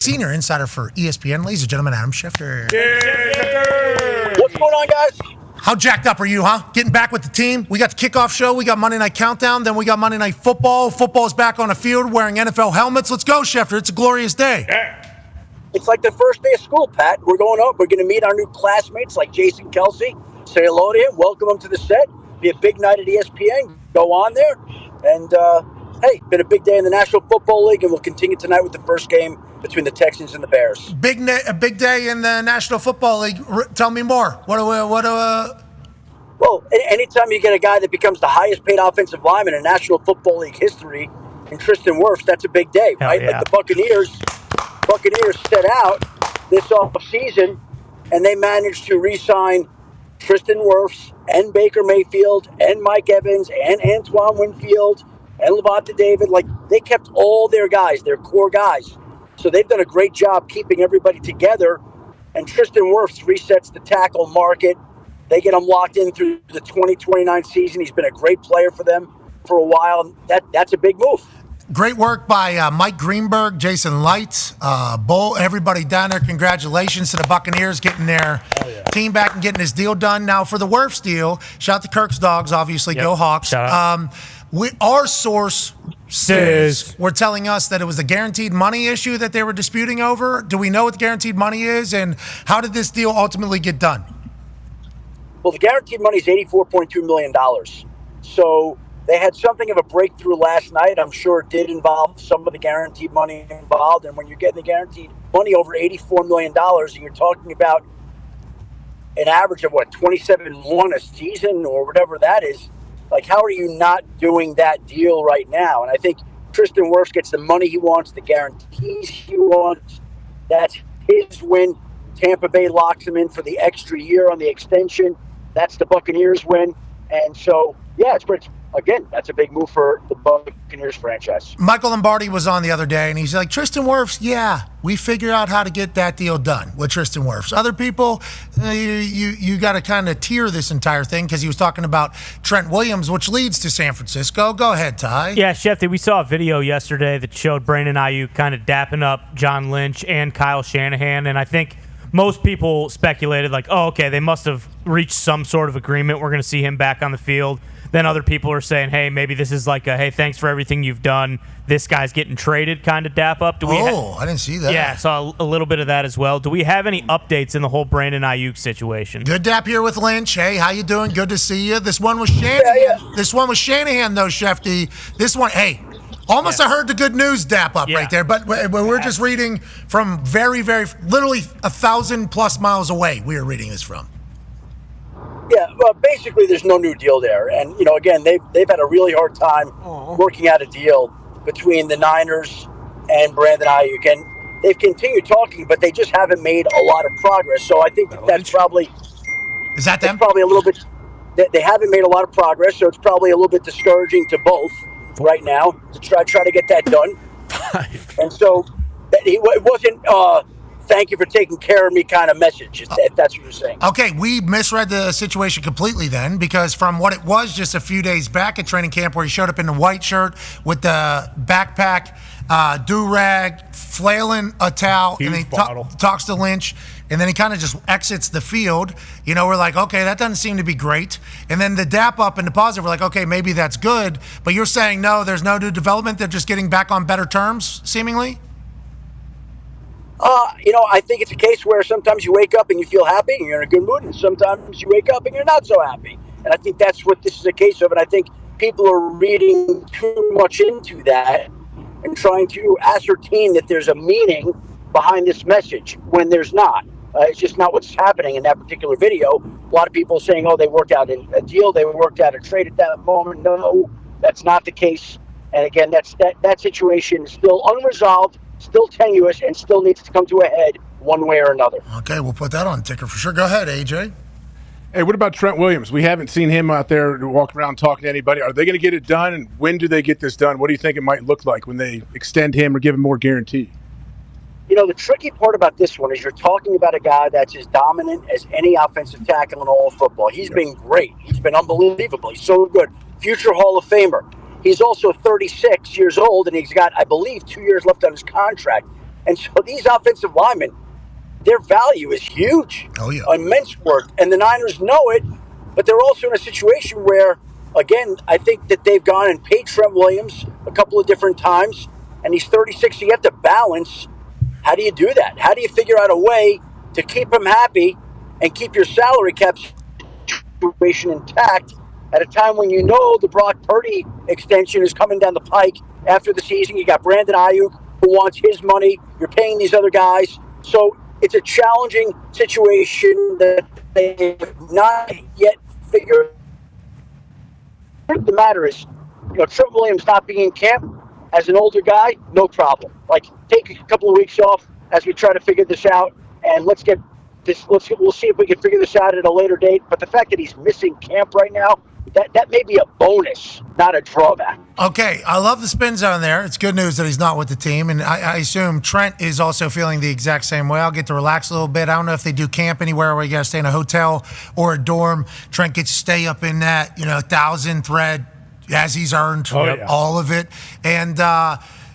senior insider for ESPN. Ladies and gentlemen, Adam Schefter. Yeah. What's going on, guys? How jacked up are you, huh? Getting back with the team? We got the kickoff show. We got Monday Night Countdown. Then we got Monday Night Football. Football's back on the field wearing NFL helmets. Let's go, Schefter. It's a glorious day. Yeah. It's like the first day of school, Pat. We're going up. We're going to meet our new classmates like Jason Kelsey. Say hello to him. Welcome him to the set. Be a big night at ESPN. Go on there. And, hey, been a big day in the National Football League, and we'll continue tonight with the first game between the Texans and the Bears. A big day in the National Football League. Tell me more. Well, anytime you get a guy that becomes the highest paid offensive lineman in National Football League history, and Tristan Wirfs, that's a big day, right? Yeah. Like the Buccaneers set out this offseason, and they managed to re-sign Tristan Wirfs and Baker Mayfield and Mike Evans and Antoine Winfield and Levante David. Like, they kept all their guys, their core guys. So they've done a great job keeping everybody together, and Tristan Wirfs resets the tackle market. They get him locked in through the 2029 season. He's been a great player for them for a while. That's a big move. Great work by Mike Greenberg, Jason Light, Bull, everybody down there. Congratulations to the Buccaneers getting their team back and getting this deal done. Now, for the Wirfs deal, shout out to Kirk's Dogs, obviously. Yep. Go Hawks. Our source says were telling us that it was the guaranteed money issue that they were disputing over. Do we know what the guaranteed money is, and how did this deal ultimately get done? Well, the guaranteed money is $84.2 million. So they had something of a breakthrough last night. I'm sure it did involve some of the guaranteed money involved. And when you're getting the guaranteed money over $84 million, and you're talking about an average of, 27-1 a season or whatever that is, like, how are you not doing that deal right now? And I think Tristan Wirfs gets the money he wants, the guarantees he wants. That's his win. Tampa Bay locks him in for the extra year on the extension. That's the Buccaneers win. And so, yeah, again, that's a big move for the Buccaneers franchise. Michael Lombardi was on the other day, and he's like, Tristan Wirfs, yeah, we figured out how to get that deal done with Tristan Wirfs. Other people, you got to kind of tier this entire thing, because he was talking about Trent Williams, which leads to San Francisco. Go ahead, Ty. Yeah, Schefter, we saw a video yesterday that showed Brandon Aiyuk kind of dapping up John Lynch and Kyle Shanahan, and I think most people speculated, like, oh, okay, they must have reached some sort of agreement. We're going to see him back on the field. Then other people are saying, hey, maybe this is like a, hey, thanks for everything you've done. This guy's getting traded kind of dap up. I didn't see that. Yeah, saw a little bit of that as well. Do we have any updates in the whole Brandon Aiyuk situation? Good dap here with Lynch. Hey, how you doing? Good to see you. This one was Shanahan. Yeah. This one was Shanahan, though, Shefty. This one, hey, almost I heard the good news dap up right there, but we're just reading from very, very, literally 1,000+ miles away. We are reading this from. Yeah, well, basically, there's no new deal there, and again, they've had a really hard time working out a deal between the Niners and Brandon Aiyuk, and they've continued talking, but they just haven't made a lot of progress. So I think that's probably Probably a little bit. They haven't made a lot of progress, so it's probably a little bit discouraging to both right now to try to get that done. And so it wasn't thank you for taking care of me kind of message, if that's what you're saying. Okay, we misread the situation completely then, because from what it was just a few days back at training camp, where he showed up in the white shirt with the backpack, do-rag, flailing a towel, huge and he talks to Lynch, and then he kind of just exits the field. We're like, okay, that doesn't seem to be great. And then the dap up and the positive, we're like, okay, maybe that's good. But you're saying, no, there's no new development. They're just getting back on better terms, seemingly? I think it's a case where sometimes you wake up and you feel happy and you're in a good mood, and sometimes you wake up and you're not so happy. And I think that's what this is a case of. And I think people are reading too much into that and trying to ascertain that there's a meaning behind this message when there's not. It's just not what's happening in that particular video. A lot of people are saying, oh, they worked out a deal, they worked out a trade at that moment. No, that's not the case. And again, that situation is still unresolved, still tenuous, and still needs to come to a head one way or another. Okay, we'll put that on ticker for sure. Go ahead, AJ. Hey, what about Trent Williams? We haven't seen him out there walking around talking to anybody. Are they going to get it done, and when do they get this done? What do you think it might look like when they extend him or give him more guarantee? The tricky part about this one is you're talking about a guy that's as dominant as any offensive tackle in all of football. He's been great. He's been unbelievable. He's so good. Future Hall of Famer. He's also 36 years old, and he's got, I believe, 2 years left on his contract. And so these offensive linemen, their value is huge. Oh, yeah. Immense worth. And the Niners know it, but they're also in a situation where, again, I think that they've gone and paid Trent Williams a couple of different times, and he's 36, so you have to balance. How do you do that? How do you figure out a way to keep him happy and keep your salary cap situation intact at a time when you know the Brock Purdy extension is coming down the pike after the season? You got Brandon Aiyuk who wants his money. You're paying these other guys. So it's a challenging situation that they have not yet figured. The matter is, Trent Williams not being in camp as an older guy, no problem. Like, take a couple of weeks off as we try to figure this out, and we'll see if we can figure this out at a later date. But the fact that he's missing camp right now, that may be a bonus, not a drawback. Okay, I love the spin zone there. It's good news that he's not with the team, and I assume Trent is also feeling the exact same way. I'll get to relax a little bit. I don't know if they do camp anywhere where you got to stay in a hotel or a dorm. Trent gets to stay up in that 1,000 thread as he's earned all of it, and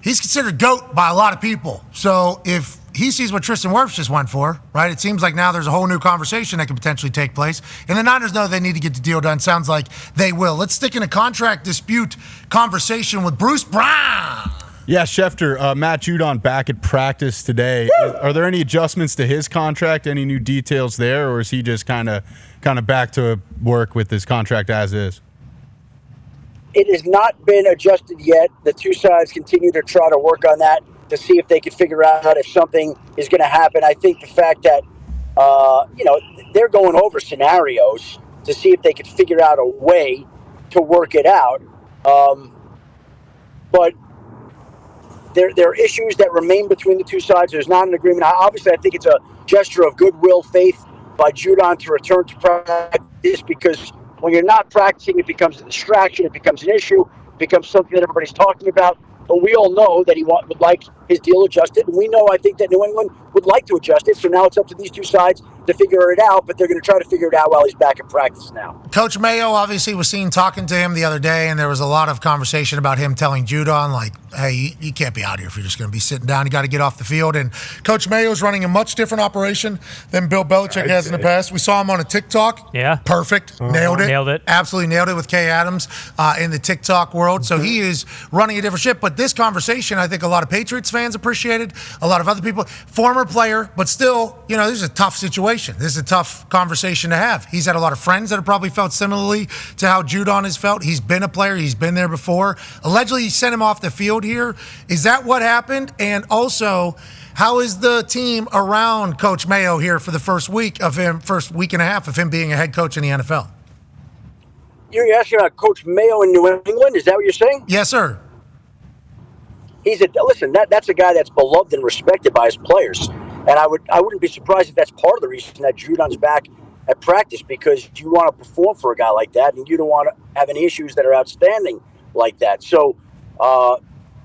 he's considered GOAT by a lot of people. So if he sees what Tristan Wirfs just went for, right? It seems like now there's a whole new conversation that could potentially take place. And the Niners know they need to get the deal done. Sounds like they will. Let's stick in a contract dispute conversation with Bruce Brown. Yeah, Schefter, Matt Judon back at practice today. Are there any adjustments to his contract? Any new details there? Or is he just kind of back to work with his contract as is? It has not been adjusted yet. The two sides continue to try to work on that to see if they can figure out if something is going to happen. I think the fact that, they're going over scenarios to see if they can figure out a way to work it out. But there are issues that remain between the two sides. There's not an agreement. Obviously, I think it's a gesture of goodwill, faith by Judon to return to practice, because when you're not practicing, it becomes a distraction. It becomes an issue. It becomes something that everybody's talking about. But we all know that he would like his deal adjusted. And we know, I think, that New England would like to adjust it. So now it's up to these two sides to figure it out. But they're going to try to figure it out while he's back in practice now. Coach Mayo obviously was seen talking to him the other day, and there was a lot of conversation about him telling Judon, like, hey, you can't be out here if you're just going to be sitting down. You got to get off the field. And Coach Mayo's running a much different operation than Bill Belichick has in the past. We saw him on a TikTok. Yeah. Perfect. Nailed it. Nailed it. Absolutely nailed it with Kay Adams in the TikTok world. So he is running a different ship. But this conversation, I think a lot of Patriots fans appreciated, a lot of other people, former player, but still, this is a tough situation. This is a tough conversation to have. He's had a lot of friends that have probably felt similarly to how Judon has felt. He's been a player. He's been there before. Allegedly, he sent him off the field here. Is that what happened? And also, how is the team around Coach Mayo here for the first week and a half of him being a head coach in the NFL? You're asking about Coach Mayo in New England? Is that what you're saying? Yes, sir. That's a guy that's beloved and respected by his players. And I wouldn't be surprised if that's part of the reason that Judon's back at practice, because you want to perform for a guy like that, and you don't want to have any issues that are outstanding like that. So,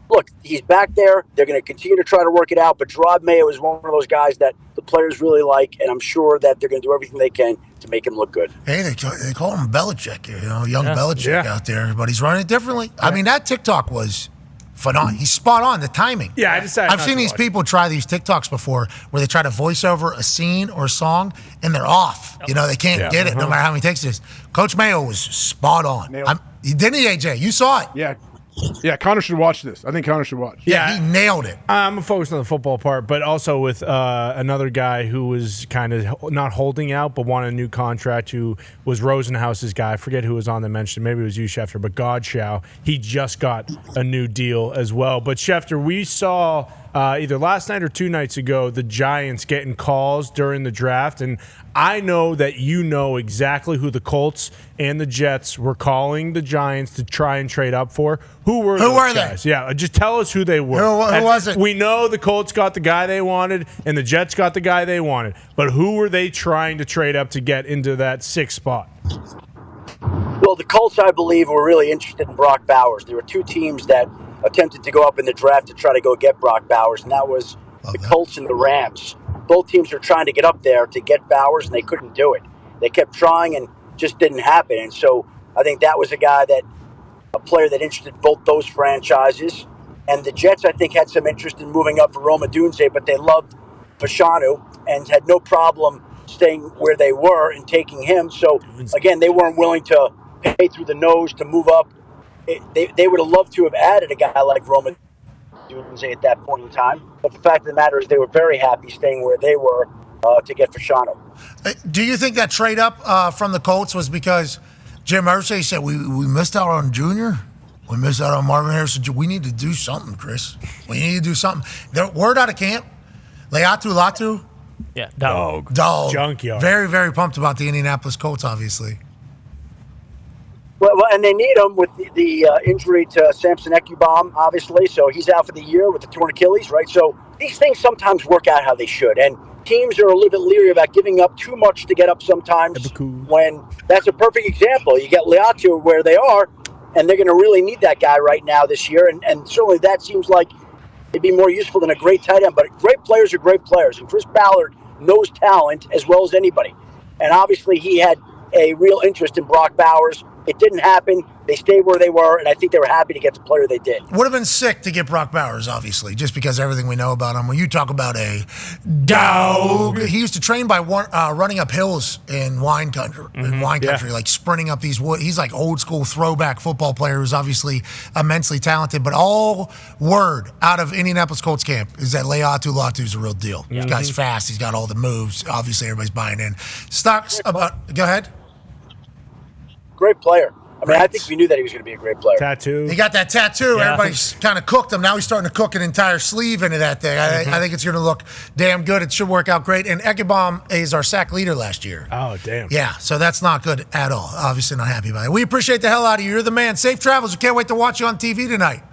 look, he's back there. They're going to continue to try to work it out. But Gerard Mayo is one of those guys that the players really like, and I'm sure that they're going to do everything they can to make him look good. Hey, they call him Belichick, young Belichick out there, but he's running it differently. I mean, that TikTok was phenomenal. He's spot on, the timing. Yeah, I've seen these people try these TikToks before where they try to voice over a scene or a song, and they're off. They can't get it no matter how many takes it is. Coach Mayo was spot on. Didn't he, AJ? You saw it. Yeah, Connor should watch this. I think Connor should watch. Yeah, he nailed it. I'm focused on the football part, but also with another guy who was kind of not holding out but wanted a new contract, who was Rosenhaus's guy. I forget who was on the mention. Maybe it was you, Schefter, but Godshow. He just got a new deal as well. But, Schefter, we saw either last night or 2 nights ago the Giants getting calls during the draft, and I know that you know exactly who the Colts and the Jets were calling the Giants to try and trade up for. Who were those guys? They? Yeah, just tell us who they were. Who was it? We know the Colts got the guy they wanted and the Jets got the guy they wanted. But who were they trying to trade up to get into that 6th spot? Well, the Colts, I believe, were really interested in Brock Bowers. There were 2 teams that attempted to go up in the draft to try to go get Brock Bowers, and that was the Colts and the Rams. Both teams were trying to get up there to get Bowers, and they couldn't do it. They kept trying and just didn't happen. And so I think that was a player that interested both those franchises. And the Jets, I think, had some interest in moving up for Roma Dunze, but they loved Fashanu and had no problem staying where they were and taking him. So, again, they weren't willing to pay through the nose to move up. They would have loved to have added a guy like Roma Dunze at that point in time. But the fact of the matter is they were very happy staying where they were to get Fashanu. Do you think that trade up from the Colts was because Jim Irsay said we missed out on Junior? We missed out on Marvin Harrison. We need to do something, Chris. We need to do something. Word out of camp, Leatu Latu. Yeah, dog. Junkyard. Very, very pumped about the Indianapolis Colts, obviously. Well, and they need him with the injury to Samson Ekubom, obviously. So he's out for the year with the torn Achilles, right? So these things sometimes work out how they should. And teams are a little bit leery about giving up too much to get up sometimes when that's a perfect example. You get Leatu where they are, and they're going to really need that guy right now this year. And certainly that seems like it'd be more useful than a great tight end. But great players are great players. And Chris Ballard knows talent as well as anybody. And obviously he had a real interest in Brock Bowers. It didn't happen. They stayed where they were, and I think they were happy to get the player they did. Would have been sick to get Brock Bowers, obviously, just because everything we know about him. When you talk about a dog, he used to train by running up hills in wine country, like sprinting up these woods. He's like old school throwback football player who's obviously immensely talented. But all word out of Indianapolis Colts camp is that Leatu Latu's a real deal. This guy's fast. He's got all the moves. Obviously, everybody's buying in. Stocks about. Go ahead. Great player. I mean, I think we knew that he was going to be a great player. Tattoo. He got that tattoo. Yeah. Everybody's kind of cooked him. Now he's starting to cook an entire sleeve into that thing. I think it's going to look damn good. It should work out great. And Ekubom is our sack leader last year. Oh, damn. Yeah, so that's not good at all. Obviously not happy about it. We appreciate the hell out of you. You're the man. Safe travels. We can't wait to watch you on TV tonight.